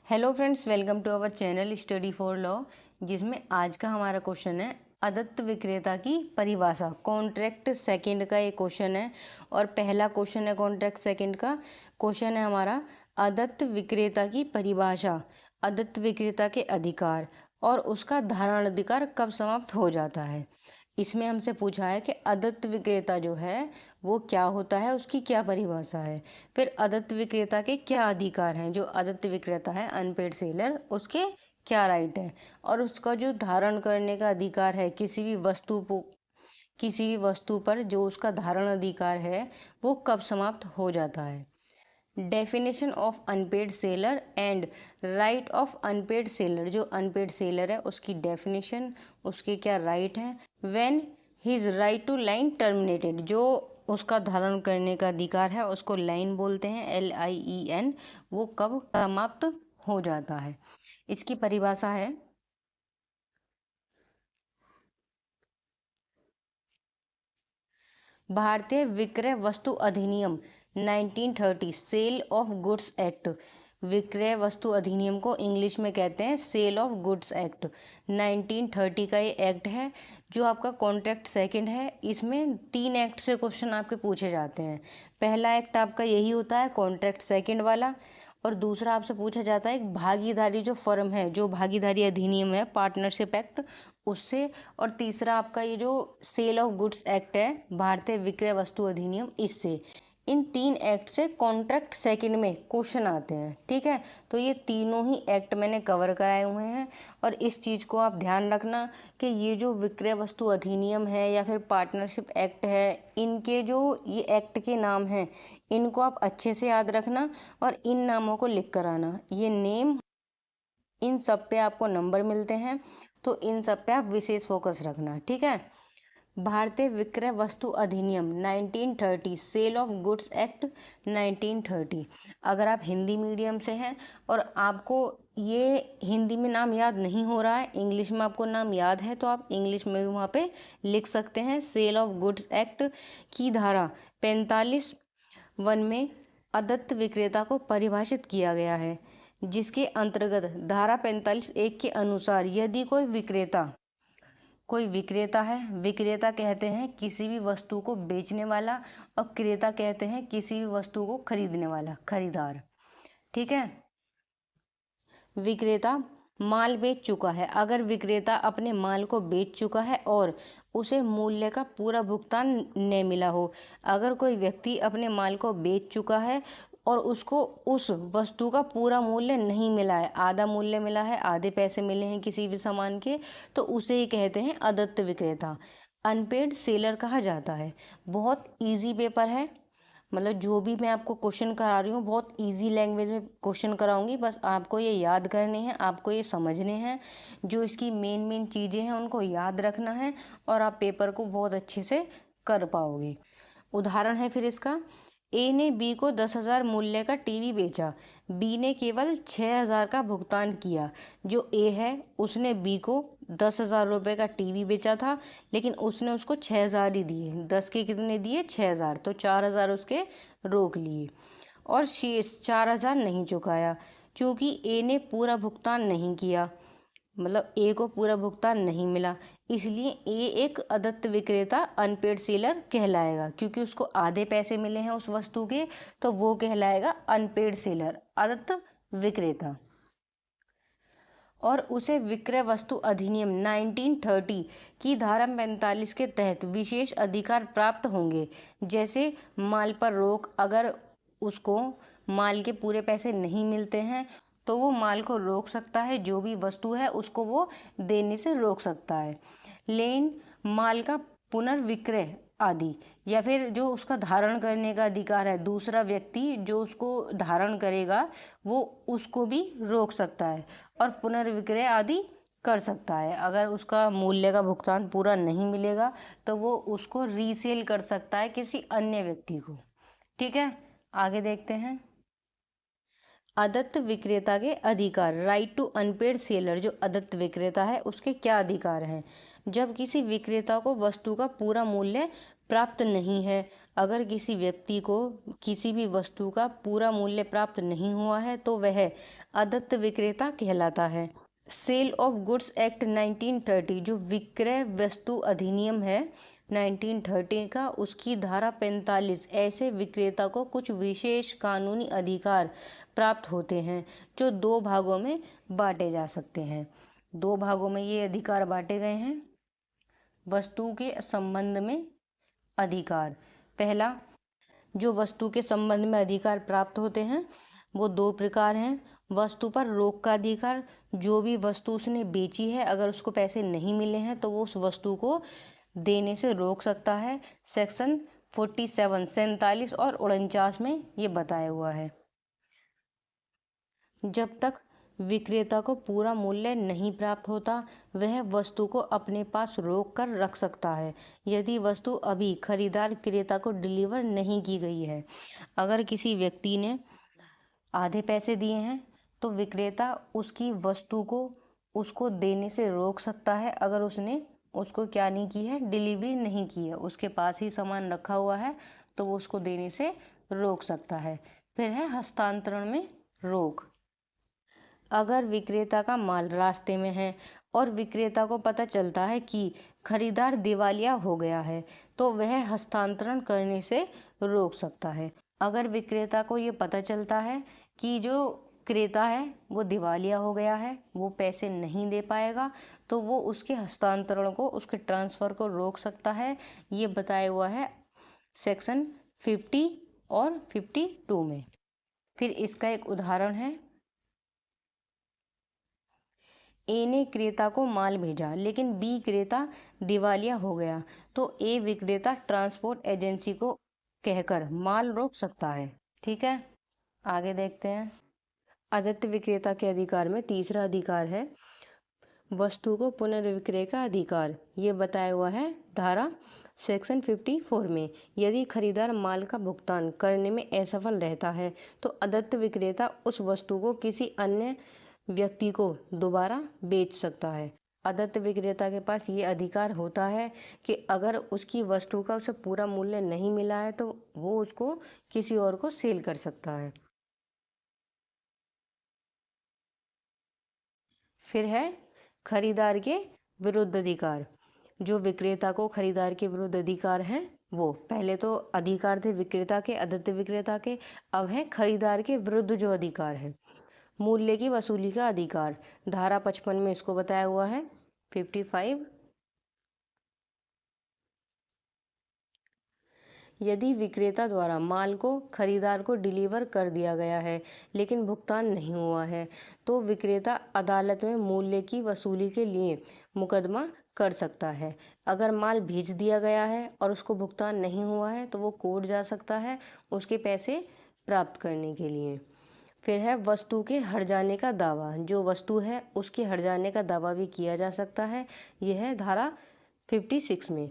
Hello friends, welcome to our channel study for law, जिसमें आज का हमारा क्वेश्चन है अदत्त विक्रेता की परिभाषा। कॉन्ट्रैक्ट सेकंड का ये क्वेश्चन है और पहला क्वेश्चन है कॉन्ट्रैक्ट सेकंड का। क्वेश्चन है हमारा अदत्त विक्रेता की परिभाषा, अदत्त विक्रेता के अधिकार और उसका धारण अधिकार कब समाप्त हो जाता है। इसमें हमसे पूछा है कि अदत्त विक्रेता जो है वो क्या होता है, उसकी क्या परिभाषा है। फिर अदत्त विक्रेता के क्या अधिकार हैं, जो अदत्त विक्रेता है अनपेड सेलर, उसके क्या राइट है, और उसका जो धारण करने का अधिकार है किसी भी वस्तु पर जो उसका धारण अधिकार है वो कब समाप्त हो जाता है। Definition of unpaid seller and right of unpaid seller, जो अनपेड सेलर है उसकी डेफिनेशन, उसके क्या राइट हैं। When his right to lien terminated, जो उसका धारण करने का अधिकार है उसको लाइन बोलते हैं, LIEN, वो कब समाप्त हो जाता है। इसकी परिभाषा है भारतीय विक्रय वस्तु अधिनियम 1930, सेल ऑफ गुड्स एक्ट। विक्रय वस्तु अधिनियम को इंग्लिश में कहते हैं सेल ऑफ गुड्स एक्ट। 1930 का ये एक्ट है जो आपका कॉन्ट्रैक्ट सेकंड है। इसमें 3 एक्ट से क्वेश्चन आपके पूछे जाते हैं। पहला एक्ट आपका यही होता है कॉन्ट्रैक्ट सेकंड वाला, और दूसरा आपसे पूछा जाता है एक भागीदारी जो फर्म है, जो भागीदारी अधिनियम है पार्टनरशिप एक्ट, उससे। और तीसरा आपका ये जो सेल ऑफ गुड्स एक्ट है, भारतीय विक्रय वस्तु अधिनियम, इससे। इन 3 एक्ट से कॉन्ट्रैक्ट सेकंड में क्वेश्चन आते हैं, ठीक है। तो ये तीनों ही एक्ट मैंने कवर कराए हुए हैं, और इस चीज़ को आप ध्यान रखना कि ये जो विक्रय वस्तु अधिनियम है या फिर पार्टनरशिप एक्ट है, इनके जो ये एक्ट के नाम हैं इनको आप अच्छे से याद रखना और इन नामों को लिख कर आना। ये नेम, इन सब पे आपको नंबर मिलते हैं, तो इन सब पे आप विशेष फोकस रखना, ठीक है। भारतीय विक्रय वस्तु अधिनियम 1930, सेल ऑफ गुड्स एक्ट 1930। अगर आप हिंदी मीडियम से हैं और आपको ये हिंदी में नाम याद नहीं हो रहा है, इंग्लिश में आपको नाम याद है, तो आप इंग्लिश में भी वहाँ पे लिख सकते हैं। सेल ऑफ गुड्स एक्ट की धारा 45(1) में अदत्त विक्रेता को परिभाषित किया गया है, जिसके अंतर्गत धारा 45(1) के अनुसार यदि कोई विक्रेता है, विक्रेता कहते हैं किसी भी वस्तु को बेचने वाला, और क्रेता कहते हैं किसी भी वस्तु को खरीदने वाला, खरीदार, ठीक है। विक्रेता माल बेच चुका है, अगर विक्रेता अपने माल को बेच चुका है और उसे मूल्य का पूरा भुगतान न मिला हो। अगर कोई व्यक्ति अपने माल को बेच चुका है और उसको उस वस्तु का पूरा मूल्य नहीं मिला है, आधा मूल्य मिला है, आधे पैसे मिले हैं किसी भी सामान के, तो उसे ही कहते हैं अदत्त विक्रेता, अनपेड सेलर कहा जाता है। बहुत इजी पेपर है, मतलब जो भी मैं आपको क्वेश्चन करा रही हूँ बहुत इजी लैंग्वेज में क्वेश्चन कराऊंगी, बस आपको ये याद करने हैं, आपको ये समझने हैं, जो इसकी मेन चीज़ें हैं उनको याद रखना है, और आप पेपर को बहुत अच्छे से कर पाओगे। उदाहरण है फिर इसका, ए ने बी को 10,000 मूल्य का टीवी बेचा, बी ने केवल 6,000 का भुगतान किया। जो ए है उसने बी को 10,000 रुपये का टीवी बेचा था, लेकिन उसने उसको 6,000 ही दिए। 10 के कितने दिए? 6,000, तो 4,000 उसके रोक लिए, और शेष 4,000 नहीं चुकाया। चूँकि ए ने पूरा भुगतान नहीं किया, मतलब ए को पूरा भुगतान नहीं मिला, इसलिए ए एक अदत्त विक्रेता, अनपेड सेलर कहलाएगा, क्योंकि उसको आधे पैसे मिले हैं उस वस्तु के, तो वो कहलाएगा अनपेड सेलर, अदत्त विक्रेता। और उसे विक्रय वस्तु अधिनियम 1930 की धारा 45 के तहत विशेष अधिकार प्राप्त होंगे, जैसे माल पर रोक। अगर उसको माल के पूरे पैसे नहीं मिलते हैं तो वो माल को रोक सकता है, जो भी वस्तु है उसको वो देने से रोक सकता है। लेन माल का पुनर्विक्रय आदि, या फिर जो उसका धारण करने का अधिकार है, दूसरा व्यक्ति जो उसको धारण करेगा वो उसको भी रोक सकता है और पुनर्विक्रय आदि कर सकता है। अगर उसका मूल्य का भुगतान पूरा नहीं मिलेगा तो वो उसको रीसेल कर सकता है किसी अन्य व्यक्ति को, ठीक है। आगे देखते हैं, अदत्त विक्रेता के अधिकार, राइट टू अनपेड सेलर। जो अदत्त विक्रेता है उसके क्या अधिकार हैं? जब किसी विक्रेता को वस्तु का पूरा मूल्य प्राप्त नहीं है, अगर किसी व्यक्ति को किसी भी वस्तु का पूरा मूल्य प्राप्त नहीं हुआ है तो वह अदत्त विक्रेता कहलाता है। सेल ऑफ गुड्स एक्ट 1930 जो विक्रय वस्तु अधिनियम है 1930 का, उसकी धारा 45 ऐसे विक्रेता को कुछ विशेष कानूनी अधिकार प्राप्त होते हैं जो 2 भागों में बांटे जा सकते हैं। 2 भागों में ये अधिकार बांटे गए हैं। वस्तु के संबंध में अधिकार। पहला, जो वस्तु के संबंध में अधिकार प्राप्त होते हैं वो 2 प्रकार हैं। वस्तु पर रोक का अधिकार, जो भी वस्तु उसने बेची है अगर उसको पैसे नहीं मिले हैं तो वो उस वस्तु को देने से रोक सकता है। सेक्शन 47, 47 और 49 में ये बताया हुआ है। जब तक विक्रेता को पूरा मूल्य नहीं प्राप्त होता वह वस्तु को अपने पास रोक कर रख सकता है यदि वस्तु अभी खरीदार क्रेता को डिलीवर नहीं की गई है। अगर किसी व्यक्ति ने आधे पैसे दिए हैं तो विक्रेता उसकी वस्तु को उसको देने से रोक सकता है अगर उसने उसको क्या नहीं की है, डिलीवरी नहीं की है, उसके पास ही सामान रखा हुआ है तो वो उसको देने से रोक सकता है। फिर है हस्तांतरण में रोक। अगर विक्रेता का माल रास्ते में है और विक्रेता को पता चलता है कि खरीदार दिवालिया हो गया है तो वह हस्तांतरण करने से रोक सकता है। अगर विक्रेता को ये पता चलता है कि जो क्रेता है वो दिवालिया हो गया है, वो पैसे नहीं दे पाएगा, तो वो उसके हस्तांतरण को, उसके ट्रांसफ़र को रोक सकता है। ये बताया हुआ है सेक्शन 50 और 52 में। फिर इसका एक उदाहरण है, ए ने क्रेता को माल भेजा लेकिन बी क्रेता दिवालिया हो गया तो ए विक्रेता ट्रांसपोर्ट एजेंसी को कहकर माल रोक सकता है। ठीक है, आगे देखते हैं। अदत्त विक्रेता के अधिकार में तीसरा अधिकार है वस्तु को पुनर्विक्रय का अधिकार। ये बताया हुआ है धारा सेक्शन 54 में। यदि खरीदार माल का भुगतान करने में असफल रहता है तो अदत्त विक्रेता उस वस्तु को किसी अन्य व्यक्ति को दोबारा बेच सकता है। अदत्त विक्रेता के पास ये अधिकार होता है कि अगर उसकी वस्तु का उसे पूरा मूल्य नहीं मिला है तो वो उसको किसी और को सेल कर सकता है। फिर है खरीदार के विरुद्ध अधिकार। जो विक्रेता को खरीदार के विरुद्ध अधिकार हैं वो, पहले तो अधिकार थे विक्रेता के, अदत्त विक्रेता के, अब है खरीदार के विरुद्ध जो अधिकार है। मूल्य की वसूली का अधिकार, धारा 55 में इसको बताया हुआ है 55। यदि विक्रेता द्वारा माल को खरीदार को डिलीवर कर दिया गया है लेकिन भुगतान नहीं हुआ है तो विक्रेता अदालत में मूल्य की वसूली के लिए मुकदमा कर सकता है। अगर माल भेज दिया गया है और उसको भुगतान नहीं हुआ है तो वो कोर्ट जा सकता है उसके पैसे प्राप्त करने के लिए। फिर है वस्तु के हट जाने का दावा। जो वस्तु है उसके हट जाने का दावा भी किया जा सकता है। यह है धारा 56 में।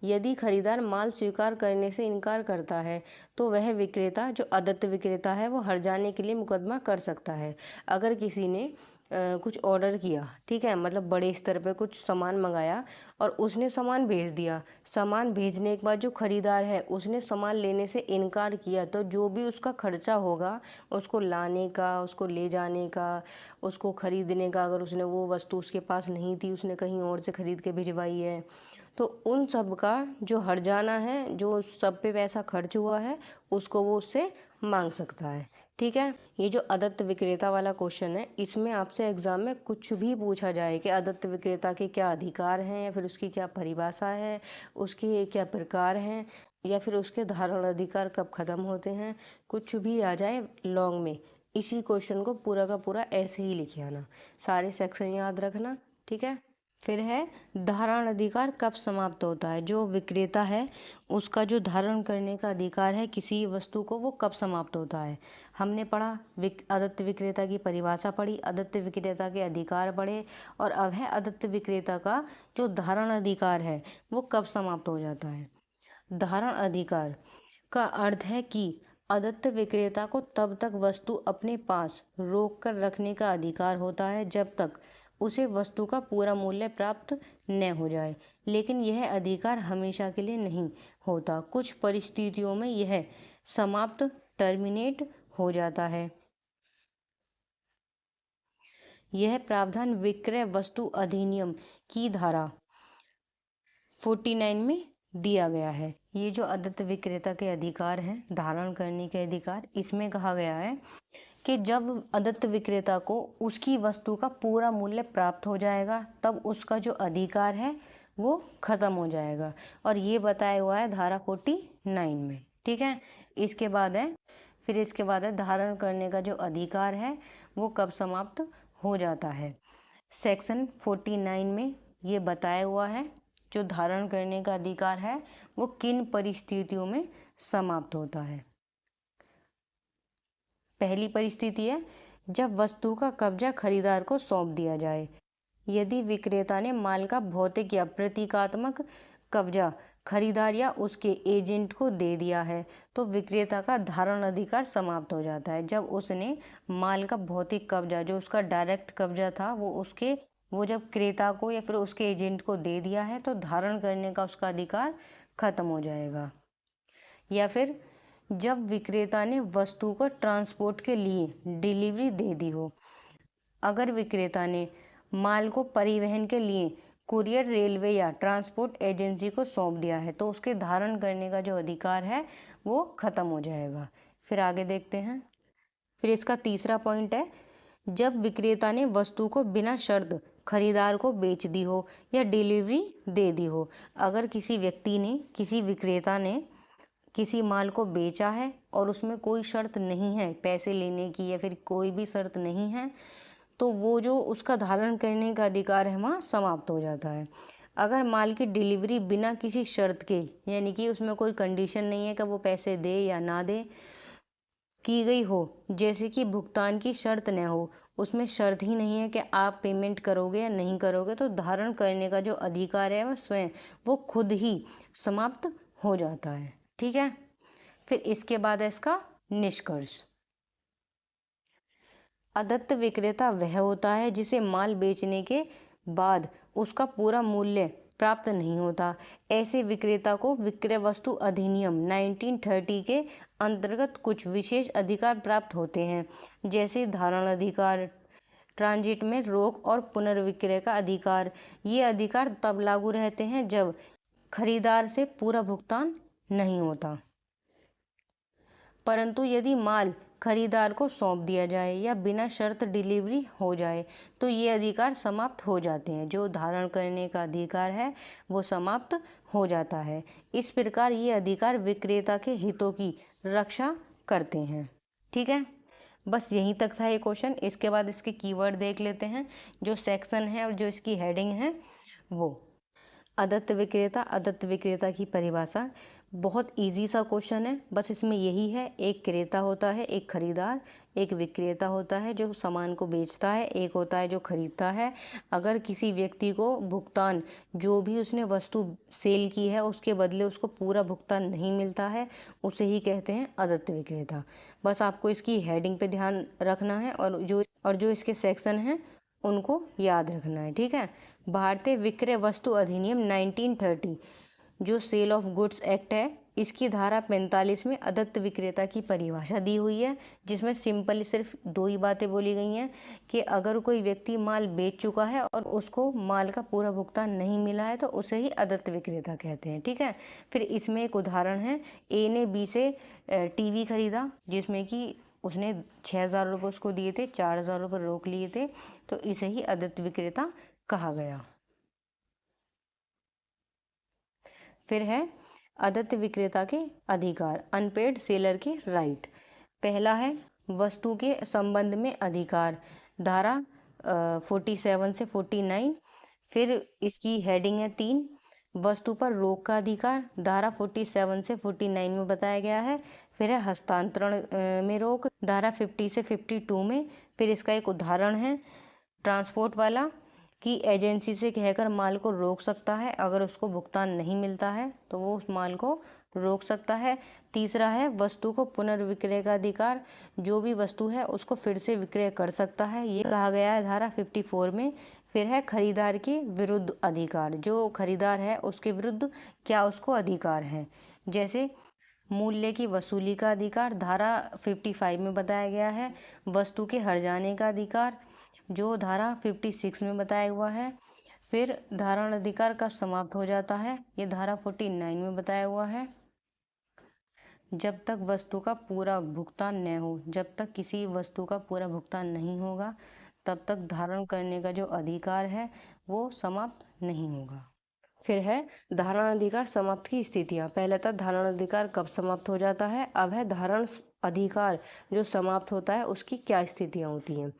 यदि खरीदार माल स्वीकार करने से इनकार करता है तो वह विक्रेता, जो अदत्त विक्रेता है, वो हट जाने के लिए मुकदमा कर सकता है। अगर किसी ने कुछ ऑर्डर किया, ठीक है, मतलब बड़े स्तर पे कुछ सामान मंगाया और उसने सामान भेज दिया, सामान भेजने के बाद जो खरीदार है उसने सामान लेने से इनकार किया तो जो भी उसका खर्चा होगा उसको लाने का, उसको ले जाने का, उसको खरीदने का, अगर उसने वो वस्तु उसके पास नहीं थी, उसने कहीं और से खरीद के भिजवाई है, तो उन सब का जो हर्जाना जाना है, जो सब पे पैसा खर्च हुआ है, उसको वो उससे मांग सकता है। ठीक है, ये जो अदत्त विक्रेता वाला क्वेश्चन है इसमें आपसे एग्जाम में कुछ भी पूछा जाए कि अदत्त विक्रेता के क्या अधिकार हैं या फिर उसकी क्या परिभाषा है, उसके क्या प्रकार हैं, या फिर उसके धारण अधिकार कब ख़त्म होते हैं, कुछ भी आ जाए लॉन्ग में, इसी क्वेश्चन को पूरा का पूरा ऐसे ही लिखे आना, सारे सेक्शन याद रखना। ठीक है, फिर है धारण अधिकार कब समाप्त होता है। जो विक्रेता है उसका जो धारण करने का अधिकार है किसी वस्तु को, वो कब समाप्त होता है। हमने पढ़ा अदत्त विक्रेता की परिभाषा पढ़ी, अदत्त विक्रेता के अधिकार पढ़े, और अब है अदत्त विक्रेता का जो धारण अधिकार है वो कब समाप्त हो जाता है। धारण अधिकार का अर्थ है कि अदत्त विक्रेता को तब तक वस्तु अपने पास रोक कर रखने का अधिकार होता है जब तक उसे वस्तु का पूरा मूल्य प्राप्त न हो जाए। लेकिन यह अधिकार हमेशा के लिए नहीं होता, कुछ परिस्थितियों में यह समाप्त टर्मिनेट हो जाता है। यह प्रावधान विक्रय वस्तु अधिनियम की धारा 49 में दिया गया है। ये जो अदत्त विक्रेता के अधिकार हैं, धारण करने के अधिकार, इसमें कहा गया है कि जब अदत्त विक्रेता को उसकी वस्तु का पूरा मूल्य प्राप्त हो जाएगा तब उसका जो अधिकार है वो खत्म हो जाएगा, और ये बताया हुआ है धारा 49 में। ठीक है, इसके बाद है धारण करने का जो अधिकार है वो कब समाप्त हो जाता है। सेक्शन 49 में ये बताया हुआ है जो धारण करने का अधिकार है वो किन परिस्थितियों में समाप्त होता है। पहली परिस्थिति है जब वस्तु का कब्जा खरीदार को सौंप दिया जाए। यदि विक्रेता ने माल का भौतिक या प्रतीकात्मक कब्जा खरीदार या उसके एजेंट को दे दिया है तो विक्रेता का धारण अधिकार समाप्त हो जाता है। जब उसने माल का भौतिक कब्जा, जो उसका डायरेक्ट कब्जा था, वो जब क्रेता को या फिर उसके एजेंट को दे दिया है तो धारण करने का उसका अधिकार खत्म हो जाएगा। या फिर जब विक्रेता ने वस्तु को ट्रांसपोर्ट के लिए डिलीवरी दे दी हो। अगर विक्रेता ने माल को परिवहन के लिए कुरियर, रेलवे या ट्रांसपोर्ट एजेंसी को सौंप दिया है तो उसके धारण करने का जो अधिकार है वो खत्म हो जाएगा। फिर आगे देखते हैं। फिर इसका तीसरा पॉइंट है जब विक्रेता ने वस्तु को बिना शर्त खरीदार को बेच दी हो या डिलीवरी दे दी हो। अगर किसी विक्रेता ने किसी माल को बेचा है और उसमें कोई शर्त नहीं है पैसे लेने की या फिर कोई भी शर्त नहीं है तो वो जो उसका धारण करने का अधिकार है वहाँ समाप्त हो जाता है। अगर माल की डिलीवरी बिना किसी शर्त के, यानी कि उसमें कोई कंडीशन नहीं है कि वो पैसे दे या ना दे, की गई हो, जैसे कि भुगतान की शर्त न हो, उसमें शर्त ही नहीं है कि आप पेमेंट करोगे या नहीं करोगे, तो धारण करने का जो अधिकार है वो खुद ही समाप्त हो जाता है। ठीक है, फिर इसके बाद है इसका निष्कर्ष। अदत्त विक्रेता वह होता है जिसे माल बेचने के बाद उसका पूरा मूल्य प्राप्त नहीं होता। ऐसे विक्रेता को विक्रय वस्तु अधिनियम 1930 के अंतर्गत कुछ विशेष अधिकार प्राप्त होते हैं, जैसे धारण अधिकार, ट्रांजिट में रोक और पुनर्विक्रय का अधिकार। ये अधिकार तब लागू रहते हैं जब खरीदार से पूरा भुगतान नहीं होता, परंतु यदि माल खरीदार को सौंप दिया जाए या बिना शर्त डिलीवरी हो जाए तो ये अधिकार समाप्त हो जाते हैं। जो धारण करने का अधिकार है वो समाप्त हो जाता है। इस प्रकार ये अधिकार विक्रेता के हितों की रक्षा करते हैं। ठीक है, बस यहीं तक था ये क्वेश्चन। इसके बाद इसके कीवर्ड देख लेते हैं। जो सेक्शन है और जो इसकी हेडिंग है वो अदत्त विक्रेता की परिभाषा। बहुत इजी सा क्वेश्चन है, बस इसमें यही है, एक क्रेता होता है, एक खरीदार, एक विक्रेता होता है जो सामान को बेचता है, एक होता है जो खरीदता है। अगर किसी व्यक्ति को भुगतान, जो भी उसने वस्तु सेल की है उसके बदले उसको पूरा भुगतान नहीं मिलता है, उसे ही कहते हैं अदत्त विक्रेता। बस आपको इसकी हेडिंग पे ध्यान रखना है और जो इसके सेक्शन हैं उनको याद रखना है। ठीक है, भारतीय विक्रय वस्तु अधिनियम 1930 जो सेल ऑफ गुड्स एक्ट है, इसकी धारा 45 में अदत्त विक्रेता की परिभाषा दी हुई है, जिसमें सिंपली सिर्फ दो ही बातें बोली गई हैं कि अगर कोई व्यक्ति माल बेच चुका है और उसको माल का पूरा भुगतान नहीं मिला है तो उसे ही अदत्त विक्रेता कहते हैं। ठीक है, फिर इसमें एक उदाहरण है, ए ने बी से टीवी खरीदा जिसमें कि उसने 6,000 रुपये उसको दिए थे, 4,000 रुपये रोक लिए थे, तो इसे ही अदत्त विक्रेता कहा गया। फिर है अदत्त विक्रेता के अधिकार, अनपेड सेलर के राइट। पहला है वस्तु के संबंध में अधिकार, धारा 47 से 49। फिर इसकी हेडिंग है 3, वस्तु पर रोक का अधिकार, धारा 47 से 49 में बताया गया है। फिर है हस्तांतरण में रोक, धारा 50 से 52 में। फिर इसका एक उदाहरण है ट्रांसपोर्ट वाला कि एजेंसी से कहकर माल को रोक सकता है, अगर उसको भुगतान नहीं मिलता है तो वो उस माल को रोक सकता है। तीसरा है वस्तु को पुनर्विक्रय का अधिकार, जो भी वस्तु है उसको फिर से विक्रय कर सकता है, ये कहा गया है धारा 54 में। फिर है खरीदार के विरुद्ध अधिकार। जो खरीदार है उसके विरुद्ध क्या उसको अधिकार है, जैसे मूल्य की वसूली का अधिकार धारा 55 में बताया गया है। वस्तु के हट जाने का अधिकार जो धारा 56 में बताया हुआ है। फिर धारण अधिकार कब समाप्त हो जाता है, ये धारा 49 में बताया हुआ है। जब तक वस्तु का पूरा भुगतान न हो, जब तक किसी वस्तु का पूरा भुगतान नहीं होगा तब तक धारण करने का जो अधिकार है वो समाप्त नहीं होगा। फिर है धारण अधिकार समाप्त की स्थितियां। पहले था धारण अधिकार कब समाप्त हो जाता है, अब है धारण अधिकार जो समाप्त होता है उसकी क्या स्थितियां होती हैं।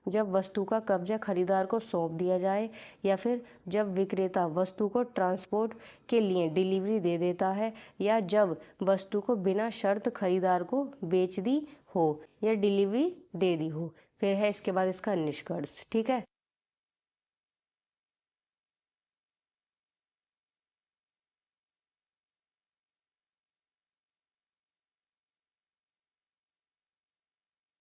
जब वस्तु का कब्जा खरीदार को सौंप दिया जाए, या फिर जब विक्रेता वस्तु को ट्रांसपोर्ट के लिए डिलीवरी दे देता है, या जब वस्तु को बिना शर्त खरीदार को बेच दी हो या डिलीवरी दे दी हो। फिर है इसके बाद इसका निष्कर्ष। ठीक है।